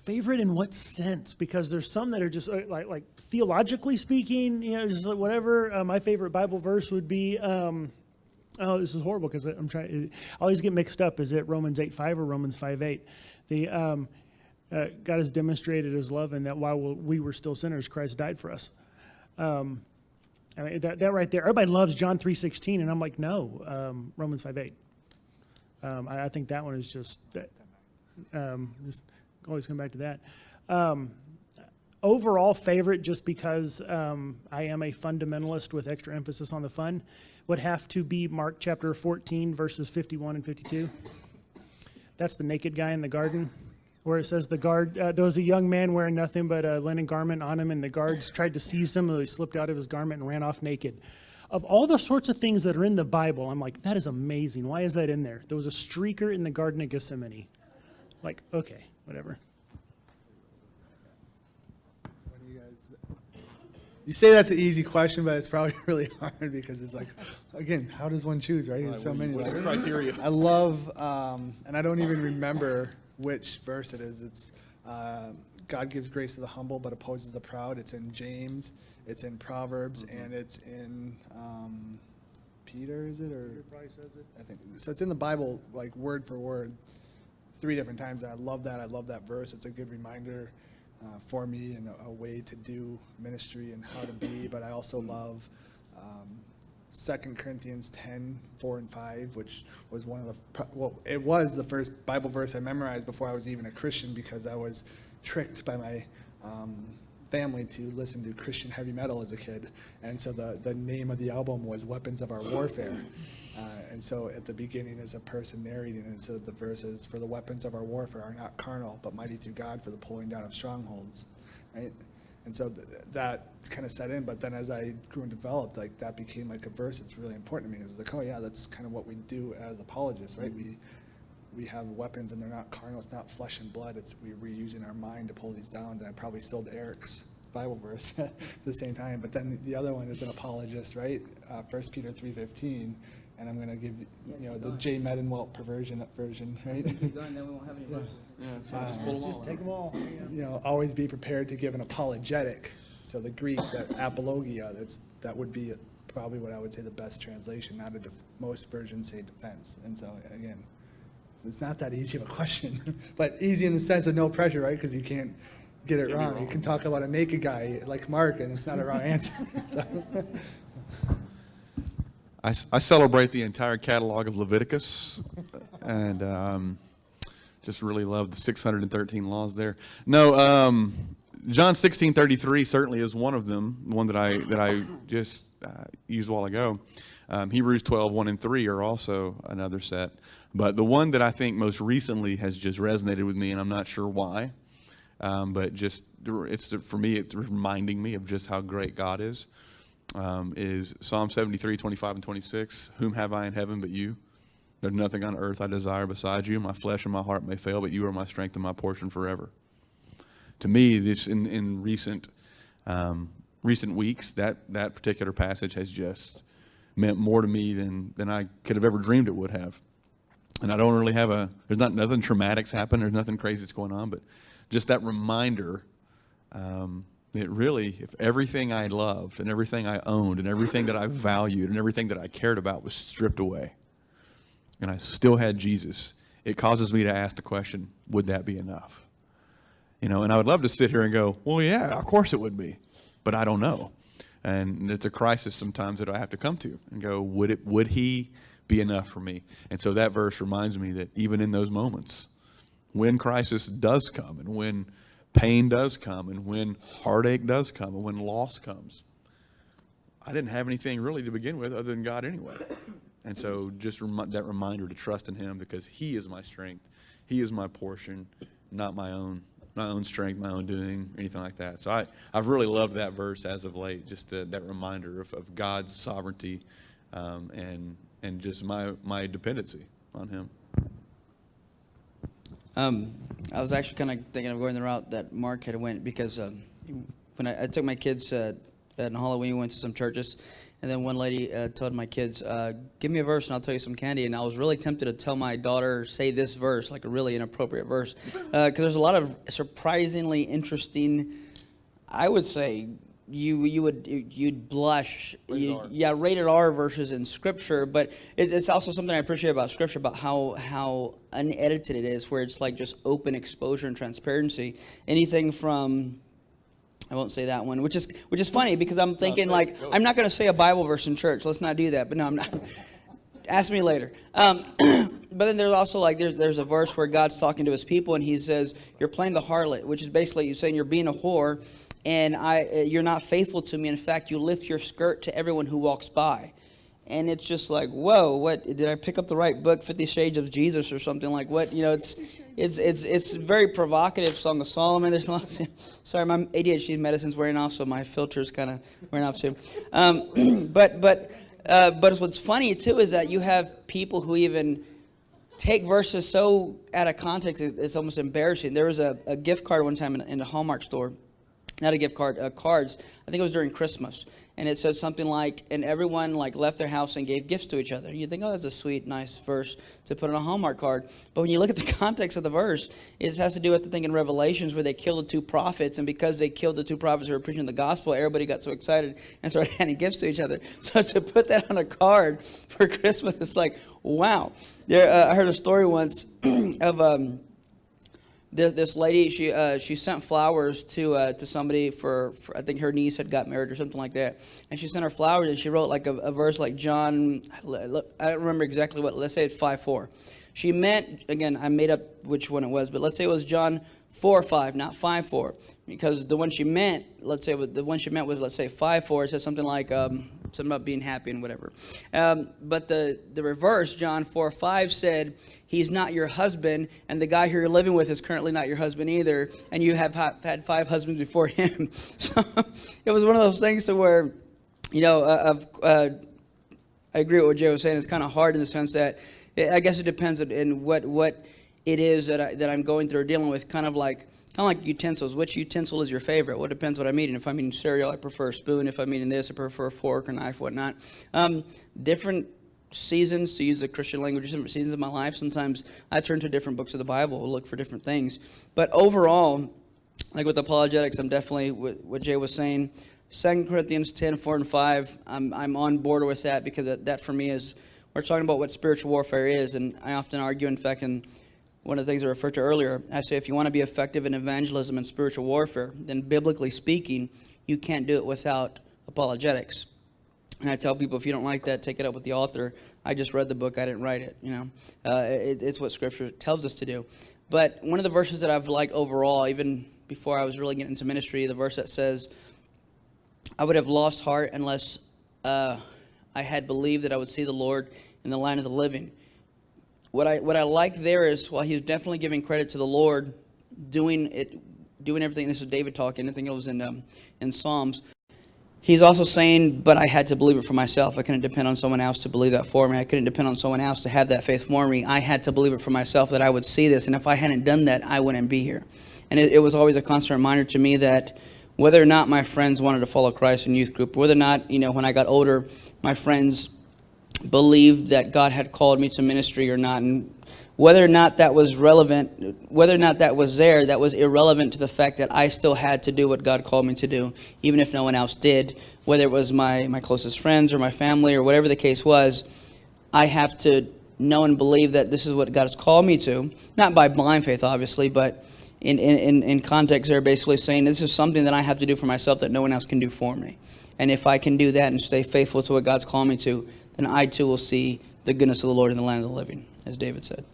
Favorite in what sense? Because there's some that are just like theologically speaking, just like whatever. My favorite Bible verse would be, oh, this is horrible because I always get mixed up. Is it Romans 8:5 or Romans 5:8? God has demonstrated his love in that while we were still sinners, Christ died for us. I mean, that right there. Everybody loves John 3:16, and I'm like, no, Romans 5:8. I think that one is just always come back to that. Overall favorite, just because I am a fundamentalist with extra emphasis on the fun, would have to be Mark chapter 14, verses 51 and 52. That's the naked guy in the garden, where it says there was a young man wearing nothing but a linen garment on him, and the guards tried to seize him, and he slipped out of his garment and ran off naked. Of all the sorts of things that are in the Bible, I'm like, that is amazing. Why is that in there? There was a streaker in the Garden of Gethsemane. Like, okay, whatever. What do you guys? You say that's an easy question, but it's probably really hard because it's like, again, how does one choose, right? There's so many. What's the criteria? I love, and I don't even remember which verse it is. It's God gives grace to the humble, but opposes the proud. It's in James, it's in Proverbs, and it's in Peter, is it? Or Peter probably says it. I think so. It's in the Bible, like word for word, 3 different times. I love that. I love that verse. It's a good reminder for me and a way to do ministry and how to be. But I also love 2 Corinthians 10:4-5, which was it was the first Bible verse I memorized before I was even a Christian, because I was tricked by my family to listen to Christian heavy metal as a kid. And so the name of the album was Weapons of Our Warfare. And so at the beginning is a person narrating, and so the verse is, for the weapons of our warfare are not carnal, but mighty through God for the pulling down of strongholds, right? And so that kind of set in, but then as I grew and developed, like that became like a verse that's really important to me. It's like, oh yeah, that's kind of what we do as apologists, right? We have weapons and they're not carnal, it's not flesh and blood, we're using our mind to pull these down. And I probably stole Eric's Bible verse at the same time, but then the other one is an apologist, right? 1 Peter 3:15, and I'm going to give the J. Medenwaldt version, right? Keep going, then we won't have any verses. Yeah, so just take them all. Always be prepared to give an apologetic. So the Greek, that apologia, that would be probably what I would say the best translation. Not most versions say defense. And so again, it's not that easy of a question, but easy in the sense of no pressure, right? Because you can't get it wrong. You can talk about a naked guy like Marc, and it's not a wrong answer. So. I celebrate the entire catalog of Leviticus, and just really love the 613 laws there. No, John 16:33 certainly is one of them. One that I just used a while ago. Hebrews 12:1-3 are also another set. But the one that I think most recently has just resonated with me, and I'm not sure why, but just for me, it's reminding me of just how great God is Psalm 73:25-26. Whom have I in heaven but you? There's nothing on earth I desire beside you. My flesh and my heart may fail, but you are my strength and my portion forever. To me, this in recent weeks, that particular passage has just meant more to me than I could have ever dreamed it would have. And I don't really have there's nothing traumatic's happened, there's nothing crazy that's going on, but just that reminder that really, if everything I loved and everything I owned and everything that I valued and everything that I cared about was stripped away, and I still had Jesus, it causes me to ask the question, would that be enough? And I would love to sit here and go, well, yeah, of course it would be, but I don't know. And it's a crisis sometimes that I have to come to and go, would he be enough for me? And so that verse reminds me that even in those moments, when crisis does come and when pain does come and when heartache does come and when loss comes, I didn't have anything really to begin with other than God anyway. And so just that reminder to trust in him, because he is my strength. He is my portion, not my own strength, my own doing, anything like that. So I've really loved that verse as of late, just that reminder of God's sovereignty and just my dependency on him. I was actually kind of thinking of going the route that Marc had went, because when I took my kids on Halloween, we went to some churches. And then one lady told my kids, give me a verse and I'll tell you some candy. And I was really tempted to tell my daughter, say this verse, like a really inappropriate verse. Because there's a lot of surprisingly interesting, I would say, you'd blush. Rated R verses in Scripture. But it's also something I appreciate about Scripture, about how unedited it is, where it's like just open exposure and transparency. Anything from... I won't say that one, which is funny because I'm thinking I'm not going to say a Bible verse in church. Let's not do that. But no, I'm not. Ask me later. But then there's also there's a verse where God's talking to his people and he says, you're playing the harlot, which is basically you saying you're being a whore and you're not faithful to me. In fact, you lift your skirt to everyone who walks by. And it's just like, whoa, what, did I pick up the right book, 50 Shades of Jesus or something? Like what, it's very provocative, Song of Solomon. There's lots of, sorry, my ADHD medicine's wearing off, so my filter's kind of wearing off too. But what's funny too is that you have people who even take verses so out of context, it's almost embarrassing. There was a gift card one time in a Hallmark store. Not a gift card, cards. I think it was during Christmas. And it said something like, and everyone left their house and gave gifts to each other. You think, oh, that's a sweet, nice verse to put on a Hallmark card. But when you look at the context of the verse, it has to do with the thing in Revelations where they killed the two prophets. And because they killed the two prophets who were preaching the gospel, everybody got so excited and started handing gifts to each other. So to put that on a card for Christmas, it's like, wow. I heard a story once of... This lady, she sent flowers to somebody for I think her niece had got married or something like that, and she sent her flowers and she wrote a verse like John, I don't remember exactly what, let's say it's 5:4. She meant, again, I made up which one it was, but let's say it was John 4:5, not 5:4, because the one she meant, let's say the one she meant was, let's say 5:4. It says something like something about being happy and whatever. But the reverse, John 4:5 said, he's not your husband, and the guy who you're living with is currently not your husband either, and you have had 5 husbands before him. So it was one of those things to where, I agree with what Jay was saying. It's kind of hard in the sense that I guess it depends on what it is that I'm going through or dealing with. Kind of like utensils. Which utensil is your favorite? Well, it depends what I'm eating. If I'm eating cereal, I prefer a spoon. If I'm eating this, I prefer a fork or knife, whatnot. Different seasons, to use the Christian language, different seasons of my life. Sometimes I turn to different books of the Bible, look for different things. But overall, like with apologetics, I'm definitely what Jay was saying. 2 Corinthians 10:4-5. I'm on board with that because that for me is, we're talking about what spiritual warfare is, and I often argue, in fact, in one of the things I referred to earlier, I say if you want to be effective in evangelism and spiritual warfare, then biblically speaking, you can't do it without apologetics. And I tell people, if you don't like that, take it up with the author. I just read the book, I didn't write it. It's what Scripture tells us to do. But one of the verses that I've liked overall, even before I was really getting into ministry, the verse that says, I would have lost heart unless I had believed that I would see the Lord in the land of the living. What I like there is, while he's definitely giving credit to the Lord, doing everything. This is David talking. I think it was in Psalms. He's also saying, but I had to believe it for myself. I couldn't depend on someone else to believe that for me. I couldn't depend on someone else to have that faith for me. I had to believe it for myself that I would see this. And if I hadn't done that, I wouldn't be here. And it was always a constant reminder to me that whether or not my friends wanted to follow Christ in youth group, whether or not, when I got older, my friends believed that God had called me to ministry or not, and whether or not that was relevant, whether or not that was there, that was irrelevant to the fact that I still had to do what God called me to do, even if no one else did, whether it was my closest friends or my family or whatever the case was. I have to know and believe that this is what God has called me to, not by blind faith, obviously, but in context, they're basically saying this is something that I have to do for myself that no one else can do for me. And if I can do that and stay faithful to what God's called me to, then I too will see the goodness of the Lord in the land of the living, as David said.